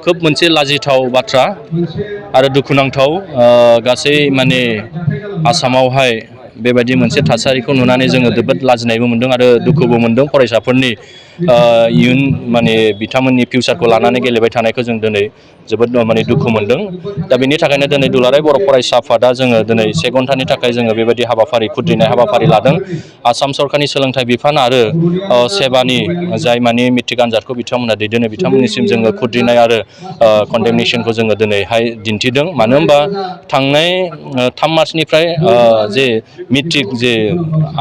खोब मोनसे लाजिथाव बाथ्रा आरो दुखुनांथाव गासै माने आसामावहाय बेबायदि मोनसे थासारिखौ नुनानै जोङो जोबोद लाजिनायबो मोनदों आरो दुखुबो मोनदों फरायसाफोरनि इयुन माने बिथांमोननि फिउचारखौ लानानै गेलेबाय थानायखौ जों दिनै जोबोद माने दुखु मोनदों। दा बेनि थाखायनो दिनै दुलाराय बर' फरायसा आफादा जोङो दिनै 1 घन्टानि थाखाय जोङो बेबायदि हाबाफारि खुद्रिनाय हाबाफारि लादों। आसाम सरकारनि सोलोंथाइ बिफान आरो सेबानि जाय माने मेट्रिक आनजादखौ बिथांमोना दैदेनो बिथांमोननिसिम जोङो खुद्रिनाय आरो कन्डेमनेसनखौ जोङो दिनैहाय दिन्थिदों। मानो होनबा थांनाय 3 मार्चनिफ्राय जे मेट्रिक जे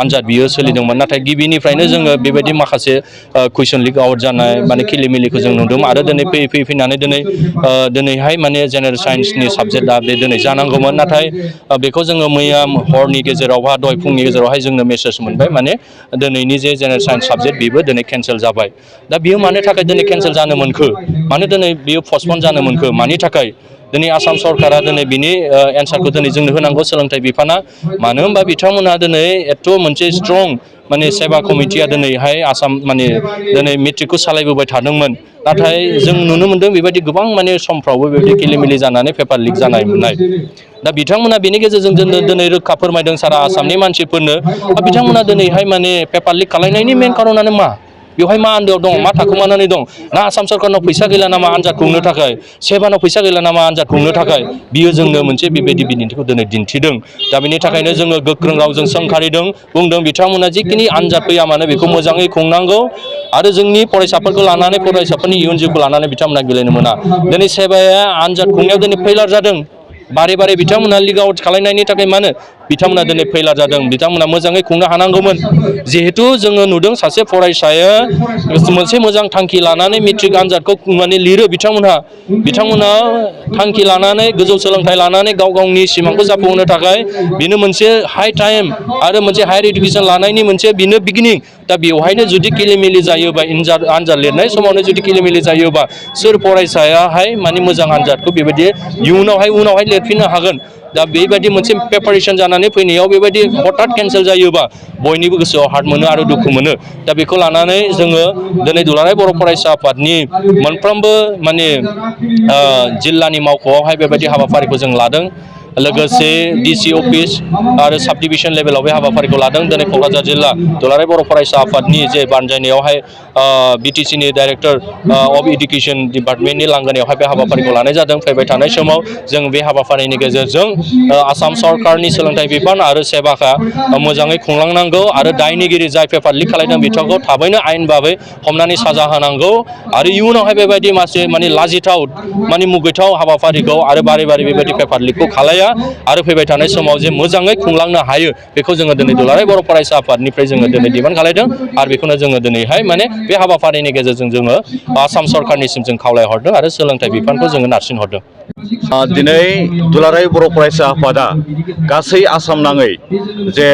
आनजाद बियो सोलिदोंमोन, नाथाय गिबिनिफ्रायनो जोङो बेबायदि माखासे कुइसन लिक आउट जानाय माने खिलिमिलिखौ जों नुदों आरो दिनै फैनानै दिनैहाय माने जेनेरेल साइन्सनि साबजेक्टआ बे दिनै जानांगौमोन, नाथाय बेखौ जोङो मैया हरनि गेजेरावहा दहाय फुंनि गेजेरावहाय जोंनो मेसेज मोनबाय माने दिनैनि जे जेनेरेल साइन्स साबजेक्ट बेबो दिनै केन्सेल जाबाय। दा बियो मानो थाखाय दिनै केन्सेल जानो मोनखो, मानो दिनै बियो पस्टपन जानो मोनखो, मानि थाखाय दिनै आसाम सरकारा दिनै बिनि एन्सारखौ दिनै जोंनो होनांगौ सोलोंथाइ बिफाना। मानो होनबा बिथांमोनहा दिनै एथ' मोनसे स्ट्रं माने सेबा कमिटिया दिनैहाय आसाम माने दिनै मेट्रिकखौ सालायबोबाय थादोंमोन, नाथाय जों नुनो मोनदों बेबायदि गोबां माने समफ्रावबो बेबायदि खिलिमिलि जानानै पेपार लिक जानाय मोननाय। दा बिथांमोना बेनि गेजेरजों जोंनो दिनै रोखा फोरमायदों सारा आसामनि मानसिफोरनो बिथांमोना दिनैहाय माने पेपार लिक खालामनायनि मेन कारनानो मा, बेवहाय मा आन्दोआव दं, मा थाखुमानानै दं, ना आसाम सरकारनाव फैसा गैला नामा आनजाद खुंनो थाखाय, सेबानाव फैसा गैला नामा आनजाद खुंनो थाखाय, बियो जोंनो मोनसे बेबायदि बिदिन्थिखौ दिनै दिन्थिदों। दा बेनि थाखायनो जोङो गोख्रों रावजों सोंखारिदों, बुंदों बिथांमोना जिखिनि आनजाद फैया मानो बेखौ मोजाङै खुंनांगौ आरो जोंनि फरायसाफोरखौ लानानै फरायसाफोरनि इयुन जिउखौ लानानै बिथांमोना गेलेनो मोना। दिनै सेबाया आनजाद खुंनायाव दिनै फैलार जादों, बारे बारे बिथांमोना लिक आउट खालामनायनि थाखाय मानो बिथांमोना दिनै फैलार जादों। बिथांमोना मोजाङै खुंनो हानांगौमोन। जिहेथु जोङो नुदों सासे फरायसाया मोनसे मोजां थांखि लानानै मेट्रिक आनजादखौ माने लिरो, बिथांमोना थांखि लानानै गोजौ सोलोंथाइ लानानै गाव गावनि सिमांखौ जाफुंहोनो थाखाय बेनो मोनसे हाइ टाइम आरो मोनसे हायार इडुकेसन लानायनि मोनसे बेनो बिगिनिं। दा बेवहायनो जुदि खिलिमिलि जायोबा आनजाद लिरनाय समावनो जुदि खिलिमिलि जायोबा सोर फरायसायाहाय माने मोजां आनजादखौ बेबायदि उनावहाय लिरफिननो हागोन। दा बेबायदि मोनसे प्रिपारेसन जानानै फैनायाव बेबायदि हठात केन्सेल जायोबा बयनिबो गोसोआव हार्ट मोनो आरो दुखु मोनो। दा बेखौ लानानै जोङो दिनै दुलाराय बर' फरायसा आफादनि मोनफ्रोमबो माने जिल्लानि मावख'आवहाय बेबायदि हाबाफारिखौ जों लादों। लोगोसे डिसि अफिस आरो साब डिभिसन लेभेलाव बे हाबाफारिखौ लादों। दिनै क'क्राझार जिल्ला दुलाराय बर' फरायसा आफादनि जे बानजायनायावहाय बिटिसिनि डाइरेक्टर अफ इडुकेसन डिपार्टमेन्टनि लांगोनायावहाय बे हाबाफारिखौ लानाय जादों। फैबाय थानाय समाव जों बे हाबाफारिनि गेजेरजों आसाम सरकारनि सोलोंथाइ बिफान आरो सेबाखा मोजाङै खुंलांनांगौ आरो दायनिगिरि जाय पेपार लिक खालामदों बिथांखौ थाबैनो आयेन बाबै हमनानै साजा होनांगौ आरो इयुनावहाय बेबायदि माने लाजिथाव माने मुगैथाव हाबाफारिखौ आरो बारे बेबायदि पेपार लिकखौ खालाया आरो फैबाय थानाय समाव जे मोजाङै खुंलांनो हायो बेखौ जोङो दिनै दुलाराय बर' फरायसा आफादनिफ्राय जोङो दिनै डिमान्ड खालामदों आरो बेखौनो जोङो दिनैहाय माने बे हाबाफारिनि गेजेरजों जोङो आसाम सरकारनिसिम जों खावलायहरदों आरो सोलोंथाइ बिफानखौ जोङो नारसिनहरदों। दिनै दुलाराय बर' फरायसा आफादा गासै आसाम नाङै जे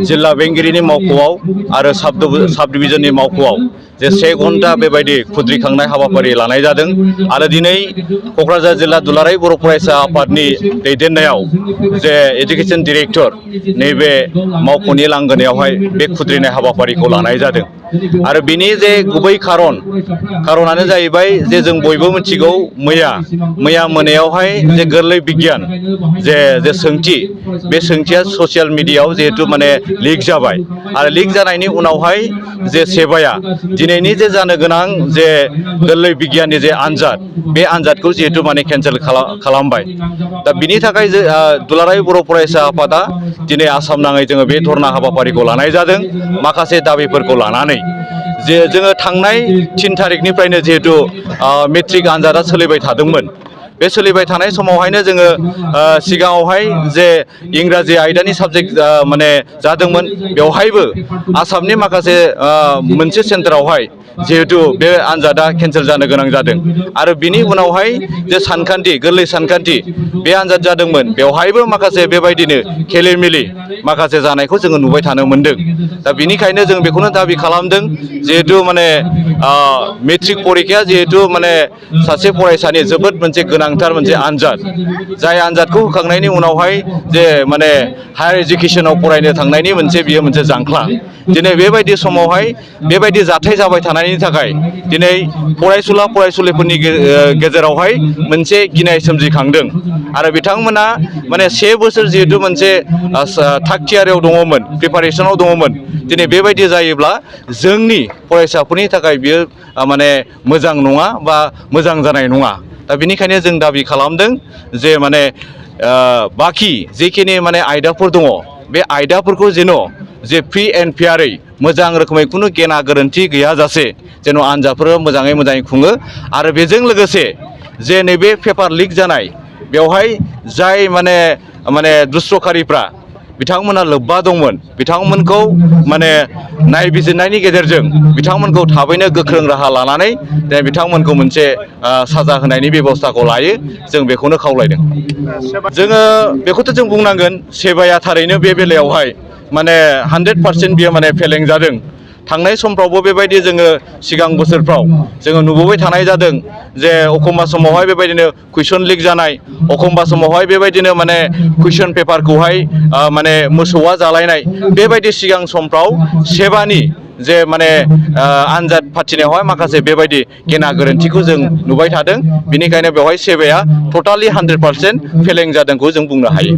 जिल्ला बेंगिरिनि मावख'आव आरो साब डिभिजननि मावख'आव जे 1 घन्टा बेबायदि खुद्रिखांनाय हाबाफारि लानाय जादों आरो दिनै क'क्राझार जिल्ला दुलाराय बर' फरायसा आफादनि दैदेननायाव जे एजुकेसन डिरेक्टर नैबे मावख'नि लांगोनायावहाय बे खुद्रिनाय हाबाफारिखौ लानाय जादों आरो बिनि जे गुबै खारनानो जाहैबाय जे जों बयबो मिथिगौ मैया मोनायावहाय जे गोरलै बिगियान जे सोंथि बे सोंथिया ससियेल मिडियायाव जिहेतु माने लिक जाबाय आरो लिक जानायनि उनावहाय जे सेबाया दिनैनि जे जानो गोनां जे गोरलै बिगियाननि जे आनजाद बे आनजादखौ जिहेतु माने केन्सेल खालामबाय। दा बिनि थाखाय दुलाराय बर' फरायसा आफादा दिनै आसाम नाङै जोङो बे धरना हाबाफारिखौ लानाय जादों माखासे दाबिफोरखौ लानानै जे जोङो थांनाय 3 थारिखनिफ्रायनो जिहेतु मेट्रिक आनजादा सोलिबाय थादोंमोन। बे सोलिबाय थानाय समावहायनो जोङो सिगाङावहाय जे इंराजि आयदानि साबजेक्ट माने जादोंमोन बेवहायबो आसामनि माखासे मोनसे सेन्टारावहाय जिहेतु बे आनजादा केन्सेल जानो गोनां जादों आरो बिनि उनावहाय जे गोरलै सानखान्थि बे आनजाद जादोंमोन बेवहायबो माखासे बेबायदिनो खेलिमेलि माखासे जानायखौ जोङो नुबाय थानो मोनदों। दा बिनिखायनो जों बेखौनो दाबि खालामदों जिहेतु माने मेट्रिक परिखाया जिहेतु माने सासे फरायसानि जोबोद मोनसे गोनांथार मोनसे आनजाद जाय आनजादखौ होखांनायनि उनावहाय जे माने हायार इडुकेसनाव फरायनो थांनायनि बियो मोनसे जांख्ला दिनै बेबायदि समावहाय बेबायदि जाथाय जाबाय थानायनि थाखाय दिनै फरायसुला फरायसुलिफोरनि गेजेरावहाय मोनसे गिनाय सोमजिखांदों आरो बिथांमोना माने 1 बोसोर जिहेतु मोनसे थागथियारियाव दङमोन, प्रिपारेसनाव दङमोन, दिनै बेबायदि जायोब्ला जोंनि फरायसाफोरनि थाखाय बियो माने मोजां नङा बा मोजां जानाय नङा। दा बेनिखायनो जों दाबि खालामदों जे माने बाखि जेखिनि माने आयदाफोर दङ बे आयदाफोरखौ जेन' जे फ्रि एन्ड फेयारै मोजां रोखोमै खुनु गेना गोरोन्थि गैयाजासे जेन' आनजादफोरा मोजाङै खुङो आरो बेजों लोगोसे जे नैबे पेपार लिक जानाय बेवहाय जाय माने दुस्रखारिफ्रा बिथांमोना लोब्बा दंमोन बिथांमोनखौ माने नायबिजिरनायनि गेजेरजों बिथांमोनखौ थाबैनो गोख्रों राहा लानानै बिथांमोनखौ मोनसे साजा होनायनि बेबस्थाखौ लायो जों बेखौनो खावलायदों। जोङो बेखौथ' जों बुंनांगोन सेबाया थारैनो बे बेलायावहाय माने 100% बियो माने फेलें जादों। थांनाय समफ्रावबो बेबायदि जोङो सिगां बोसोरफ्राव जोङो नुबोबाय थानाय जादों जे एखमबा समावहाय बेबायदिनो कुइसन लिक जानाय, एखमबा समावहाय बेबायदिनो माने कुइसन पेपारखौहाय माने मोसौआ जालायनाय, बेबायदि सिगां समफ्राव सेबानि जे माने आनजाद फाथिनायावहाय माखासे बेबायदि गेना गोरोन्थिखौ जों नुबाय थादों। बेनिखायनो बेवहाय सेबाया टटालि 100% फेलें जादोंखौ जों बुंनो हायो।